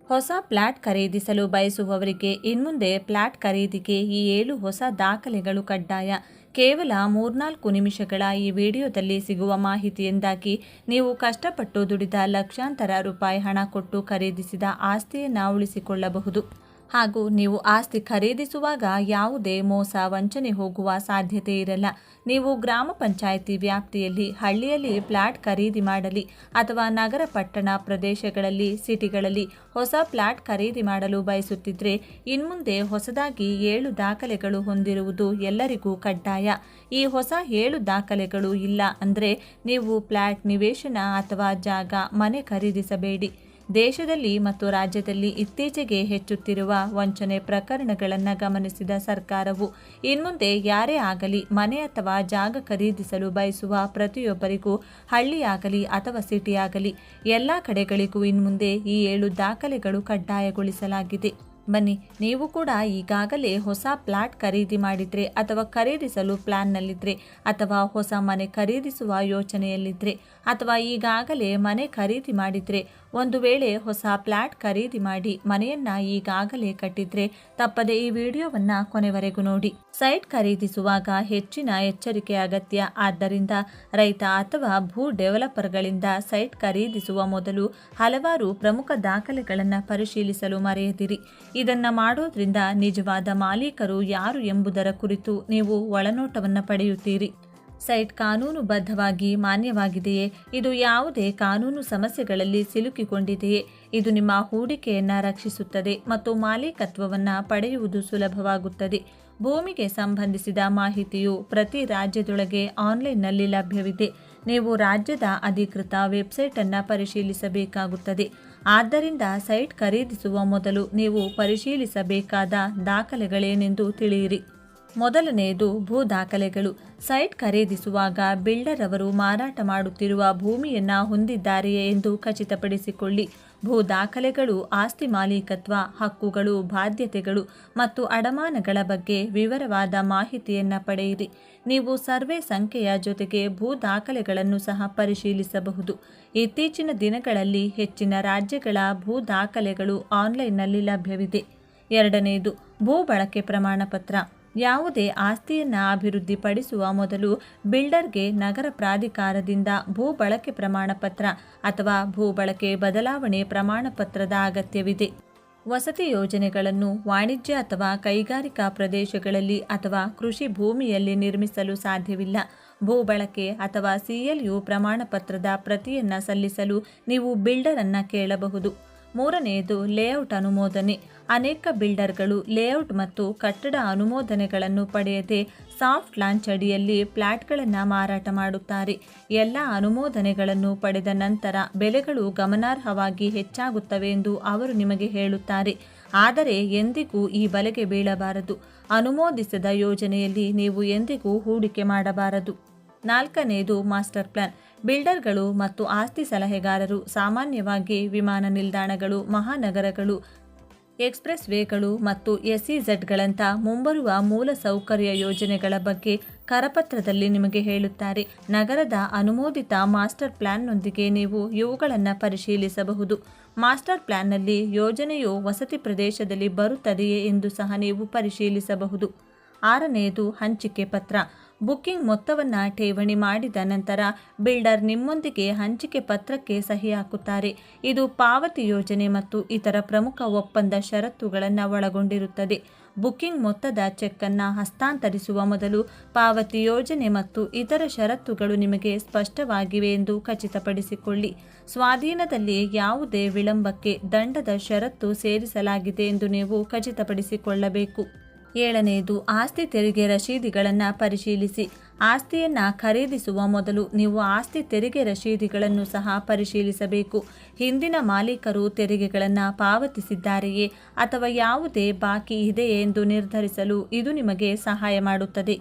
ಹೊಸ ಫ್ಲಾಟ್ ಖರೀದಿಸಲು ಬಯಸುವವರಿಗೆ ಇನ್ಮುಂದೆ ಫ್ಲಾಟ್ ಖರೀದಿಗೆ ಈ 7 ಹೊಸ ದಾಖಲೆಗಳು ಕಡ್ಡಾಯ. ಕೇವಲ 3-4 ನಿಮಿಷಗಳ ಈ ವಿಡಿಯೋದಲ್ಲಿ ಸಿಗುವ ಮಾಹಿತಿಯಿಂದಾಗಿ ನೀವು ಕಷ್ಟಪಟ್ಟು ದುಡಿದ ಲಕ್ಷಾಂತರ ರೂಪಾಯಿ ಹಣ ಕೊಟ್ಟು ಖರೀದಿಸಿದ ಆಸ್ತಿಯನ್ನು ಉಳಿಸಿಕೊಳ್ಳಬಹುದು. ಹಾಗೂ ನೀವು ಆಸ್ತಿ ಖರೀದಿಸುವಾಗ ಯಾವುದೇ ಮೋಸ ವಂಚನೆ ಹೋಗುವ ಸಾಧ್ಯತೆ ಇರಲ್ಲ. ನೀವು ಗ್ರಾಮ ಪಂಚಾಯಿತಿ ವ್ಯಾಪ್ತಿಯಲ್ಲಿ ಹಳ್ಳಿಯಲ್ಲಿ ಫ್ಲಾಟ್ ಖರೀದಿ ಮಾಡಲಿ ಅಥವಾ ನಗರ ಪಟ್ಟಣ ಪ್ರದೇಶಗಳಲ್ಲಿ ಸಿಟಿಗಳಲ್ಲಿ ಹೊಸ ಫ್ಲಾಟ್ ಖರೀದಿ ಮಾಡಲು ಬಯಸುತ್ತಿದ್ದರೆ ಇನ್ಮುಂದೆ ಹೊಸದಾಗಿ 7 ದಾಖಲೆಗಳು ಹೊಂದಿರುವುದು ಎಲ್ಲರಿಗೂ ಕಡ್ಡಾಯ. ಈ ಹೊಸ 7 ದಾಖಲೆಗಳು ಇಲ್ಲ ಅಂದರೆ ನೀವು ಫ್ಲಾಟ್ ನಿವೇಶನ ಅಥವಾ ಜಾಗ ಮನೆ ಖರೀದಿಸಬೇಡಿ. ದೇಶದಲ್ಲಿ ಮತ್ತು ರಾಜ್ಯದಲ್ಲಿ ಇತ್ತೀಚೆಗೆ ಹೆಚ್ಚುತ್ತಿರುವ ವಂಚನೆ ಪ್ರಕರಣಗಳನ್ನು ಗಮನಿಸಿದ ಸರ್ಕಾರವು ಇನ್ಮುಂದೆ ಯಾರೇ ಆಗಲಿ ಮನೆ ಅಥವಾ ಜಾಗ ಖರೀದಿಸಲು ಬಯಸುವ ಪ್ರತಿಯೊಬ್ಬರಿಗೂ ಹಳ್ಳಿಯಾಗಲಿ ಅಥವಾ ಸಿಟಿಯಾಗಲಿ ಎಲ್ಲ ಕಡೆಗಳಿಗೂ ಇನ್ಮುಂದೆ ಈ 7 ದಾಖಲೆಗಳು ಕಡ್ಡಾಯಗೊಳಿಸಲಾಗಿದೆ. ಬನ್ನಿ, ನೀವು ಕೂಡ ಈಗಾಗಲೇ ಹೊಸ ಫ್ಲಾಟ್ ಖರೀದಿ ಮಾಡಿದರೆ ಅಥವಾ ಖರೀದಿಸಲು ಪ್ಲಾನ್ನಲ್ಲಿದ್ದರೆ ಅಥವಾ ಹೊಸ ಮನೆ ಖರೀದಿಸುವ ಯೋಚನೆಯಲ್ಲಿದ್ದರೆ ಅಥವಾ ಈಗಾಗಲೇ ಮನೆ ಖರೀದಿ ಮಾಡಿದರೆ, ಒಂದು ವೇಳೆ ಹೊಸ ಫ್ಲಾಟ್ ಖರೀದಿ ಮಾಡಿ ಮನೆಯನ್ನು ಈಗಾಗಲೇ ಕಟ್ಟಿದ್ರೆ ತಪ್ಪದೆ ಈ ವಿಡಿಯೋವನ್ನು ಕೊನೆವರೆಗೂ ನೋಡಿ. ಸೈಟ್ ಖರೀದಿಸುವಾಗ ಹೆಚ್ಚಿನ ಎಚ್ಚರಿಕೆ ಅಗತ್ಯ. ಆದ್ದರಿಂದ ರೈತ ಅಥವಾ ಭೂ ಡೆವಲಪರ್ಗಳಿಂದ ಸೈಟ್ ಖರೀದಿಸುವ ಮೊದಲು ಹಲವಾರು ಪ್ರಮುಖ ದಾಖಲೆಗಳನ್ನು ಪರಿಶೀಲಿಸಲು ಮರೆಯದಿರಿ. ಇದನ್ನು ಮಾಡೋದ್ರಿಂದ ನಿಜವಾದ ಮಾಲೀಕರು ಯಾರು ಎಂಬುದರ ಕುರಿತು ನೀವು ಒಳನೋಟವನ್ನು ಪಡೆಯುತ್ತೀರಿ. ಸೈಟ್ ಕಾನೂನುಬದ್ಧವಾಗಿ ಮಾನ್ಯವಾಗಿದೆಯೇ? ಇದು ಯಾವುದೇ ಕಾನೂನು ಸಮಸ್ಯೆಗಳಲ್ಲಿ ಸಿಲುಕಿಕೊಂಡಿದೆಯೇ? ಇದು ನಿಮ್ಮ ಹೂಡಿಕೆಯನ್ನು ರಕ್ಷಿಸುತ್ತದೆ ಮತ್ತು ಮಾಲೀಕತ್ವವನ್ನು ಪಡೆಯುವುದು ಸುಲಭವಾಗುತ್ತದೆ. ಭೂಮಿಗೆ ಸಂಬಂಧಿಸಿದ ಮಾಹಿತಿಯು ಪ್ರತಿ ರಾಜ್ಯದೊಳಗೆ ಆನ್ಲೈನ್ನಲ್ಲಿ ಲಭ್ಯವಿದೆ. ನೀವು ರಾಜ್ಯದ ಅಧಿಕೃತ ವೆಬ್ಸೈಟನ್ನು ಪರಿಶೀಲಿಸಬೇಕಾಗುತ್ತದೆ. ಆದ್ದರಿಂದ ಸೈಟ್ ಖರೀದಿಸುವ ಮೊದಲು ನೀವು ಪರಿಶೀಲಿಸಬೇಕಾದ ದಾಖಲೆಗಳೇನೆಂದು ತಿಳಿಯಿರಿ. ಮೊದಲನೆಯದು ಭೂ ದಾಖಲೆಗಳು. ಸೈಟ್ ಖರೀದಿಸುವಾಗ ಬಿಲ್ಡರ್ ಅವರು ಮಾರಾಟ ಮಾಡುತ್ತಿರುವ ಭೂಮಿಯನ್ನು ಹೊಂದಿದ್ದಾರೆಯೇ ಎಂದು ಖಚಿತಪಡಿಸಿಕೊಳ್ಳಿ. ಭೂ ದಾಖಲೆಗಳು ಆಸ್ತಿ ಮಾಲೀಕತ್ವ, ಹಕ್ಕುಗಳು, ಬಾಧ್ಯತೆಗಳು ಮತ್ತು ಅಡಮಾನಗಳ ಬಗ್ಗೆ ವಿವರವಾದ ಮಾಹಿತಿಯನ್ನು ಪಡೆಯಿರಿ. ನೀವು ಸರ್ವೆ ಸಂಖ್ಯೆಯ ಜೊತೆಗೆ ಭೂ ದಾಖಲೆಗಳನ್ನು ಸಹ ಪರಿಶೀಲಿಸಬಹುದು. ಇತ್ತೀಚಿನ ದಿನಗಳಲ್ಲಿ ಹೆಚ್ಚಿನ ರಾಜ್ಯಗಳ ಭೂ ದಾಖಲೆಗಳು ಆನ್ಲೈನ್ನಲ್ಲಿ ಲಭ್ಯವಿದೆ. ಎರಡನೆಯದು ಭೂ ಬಳಕೆ ಪ್ರಮಾಣ ಪತ್ರ. ಯಾವುದೇ ಆಸ್ತಿಯನ್ನು ಅಭಿವೃದ್ಧಿಪಡಿಸುವ ಮೊದಲು ಬಿಲ್ಡರ್ಗೆ ನಗರ ಪ್ರಾಧಿಕಾರದಿಂದ ಭೂ ಬಳಕೆ ಪ್ರಮಾಣ ಪತ್ರ ಅಥವಾ ಭೂ ಬಳಕೆ ಬದಲಾವಣೆ ಪ್ರಮಾಣ ಪತ್ರದ ಅಗತ್ಯವಿದೆ. ವಸತಿ ಯೋಜನೆಗಳನ್ನು ವಾಣಿಜ್ಯ ಅಥವಾ ಕೈಗಾರಿಕಾ ಪ್ರದೇಶಗಳಲ್ಲಿ ಅಥವಾ ಕೃಷಿ ಭೂಮಿಯಲ್ಲಿ ನಿರ್ಮಿಸಲು ಸಾಧ್ಯವಿಲ್ಲ. ಭೂ ಬಳಕೆ ಅಥವಾ CLU ಪ್ರಮಾಣ ಪತ್ರದ ಪ್ರತಿಯನ್ನು ಸಲ್ಲಿಸಲು ನೀವು ಬಿಲ್ಡರ್ ಅನ್ನು ಕೇಳಬಹುದು. ಮೂರನೆಯದು ಲೇಔಟ್ ಅನುಮೋದನೆ. ಅನೇಕ ಬಿಲ್ಡರ್ಗಳು ಲೇಔಟ್ ಮತ್ತು ಕಟ್ಟಡ ಅನುಮೋದನೆಗಳನ್ನು ಪಡೆಯದೆ ಸಾಫ್ಟ್ ಲಾಂಚ್ ಅಡಿಯಲ್ಲಿ ಫ್ಲಾಟ್ಗಳನ್ನು ಮಾರಾಟ ಮಾಡುತ್ತಾರೆ. ಎಲ್ಲ ಅನುಮೋದನೆಗಳನ್ನು ಪಡೆದ ನಂತರ ಬೆಲೆಗಳು ಗಮನಾರ್ಹವಾಗಿ ಹೆಚ್ಚಾಗುತ್ತವೆ ಎಂದು ಅವರು ನಿಮಗೆ ಹೇಳುತ್ತಾರೆ. ಆದರೆ ಎಂದಿಗೂ ಈ ಬಲೆಗೆ ಬೀಳಬಾರದು. ಅನುಮೋದಿಸದ ಯೋಜನೆಯಲ್ಲಿ ನೀವು ಎಂದಿಗೂ ಹೂಡಿಕೆ ಮಾಡಬಾರದು. ನಾಲ್ಕನೆಯದು ಮಾಸ್ಟರ್ ಪ್ಲಾನ್. ಬಿಲ್ಡರ್ಗಳು ಮತ್ತು ಆಸ್ತಿ ಸಲಹೆಗಾರರು ಸಾಮಾನ್ಯವಾಗಿ ವಿಮಾನ ನಿಲ್ದಾಣಗಳು, ಮಹಾನಗರಗಳು, ಎಕ್ಸ್ಪ್ರೆಸ್ ವೇಗಳು ಮತ್ತು SEZಗಳಂಥ ಮುಂಬರುವ ಮೂಲಸೌಕರ್ಯ ಯೋಜನೆಗಳ ಬಗ್ಗೆ ಕರಪತ್ರದಲ್ಲಿ ನಿಮಗೆ ಹೇಳುತ್ತಾರೆ. ನಗರದ ಅನುಮೋದಿತ ಮಾಸ್ಟರ್ ಪ್ಲಾನ್ನೊಂದಿಗೆ ನೀವು ಇವುಗಳನ್ನು ಪರಿಶೀಲಿಸಬಹುದು. ಮಾಸ್ಟರ್ ಪ್ಲಾನ್ನಲ್ಲಿ ಯೋಜನೆಯು ವಸತಿ ಪ್ರದೇಶದಲ್ಲಿ ಬರುತ್ತದೆಯೇ ಎಂದು ಸಹ ನೀವು ಪರಿಶೀಲಿಸಬಹುದು. ಆರನೆಯದು ಹಂಚಿಕೆ ಪತ್ರ. ಬುಕ್ಕಿಂಗ್ ಮೊತ್ತವನ್ನು ಠೇವಣಿ ಮಾಡಿದ ನಂತರ ಬಿಲ್ಡರ್ ನಿಮ್ಮೊಂದಿಗೆ ಹಂಚಿಕೆ ಪತ್ರಕ್ಕೆ ಸಹಿ ಹಾಕುತ್ತಾರೆ. ಇದು ಪಾವತಿ ಯೋಜನೆ ಮತ್ತು ಇತರ ಪ್ರಮುಖ ಒಪ್ಪಂದ ಷರತ್ತುಗಳನ್ನು ಒಳಗೊಂಡಿರುತ್ತದೆ. ಬುಕ್ಕಿಂಗ್ ಮೊತ್ತದ ಚೆಕ್ ಅನ್ನು ಹಸ್ತಾಂತರಿಸುವ ಮೊದಲು ಪಾವತಿ ಯೋಜನೆ ಮತ್ತು ಇತರ ಷರತ್ತುಗಳು ನಿಮಗೆ ಸ್ಪಷ್ಟವಾಗಿವೆ ಎಂದು ಖಚಿತಪಡಿಸಿಕೊಳ್ಳಿ. ಸ್ವಾಧೀನದಲ್ಲಿ ಯಾವುದೇ ವಿಳಂಬಕ್ಕೆ ದಂಡದ ಷರತ್ತು ಸೇರಿಸಲಾಗಿದೆ ಎಂದು ನೀವು ಖಚಿತಪಡಿಸಿಕೊಳ್ಳಬೇಕು. ಏಳನೆಯದು ಆಸ್ತಿ ತೆರಿಗೆ ರಶೀದಿಗಳನ್ನು ಪರಿಶೀಲಿಸಿ. ಆಸ್ತಿಯನ್ನು ಖರೀದಿಸುವ ಮೊದಲು ನೀವು ಆಸ್ತಿ ತೆರಿಗೆ ರಶೀದಿಗಳನ್ನು ಸಹ ಪರಿಶೀಲಿಸಬೇಕು. ಹಿಂದಿನ ಮಾಲೀಕರು ತೆರಿಗೆಗಳನ್ನು ಪಾವತಿಸಿದ್ದಾರೆಯೇ ಅಥವಾ ಯಾವುದೇ ಬಾಕಿ ಇದೆಯೇ ಎಂದು ನಿರ್ಧರಿಸಲು ಇದು ನಿಮಗೆ ಸಹಾಯ ಮಾಡುತ್ತದೆ.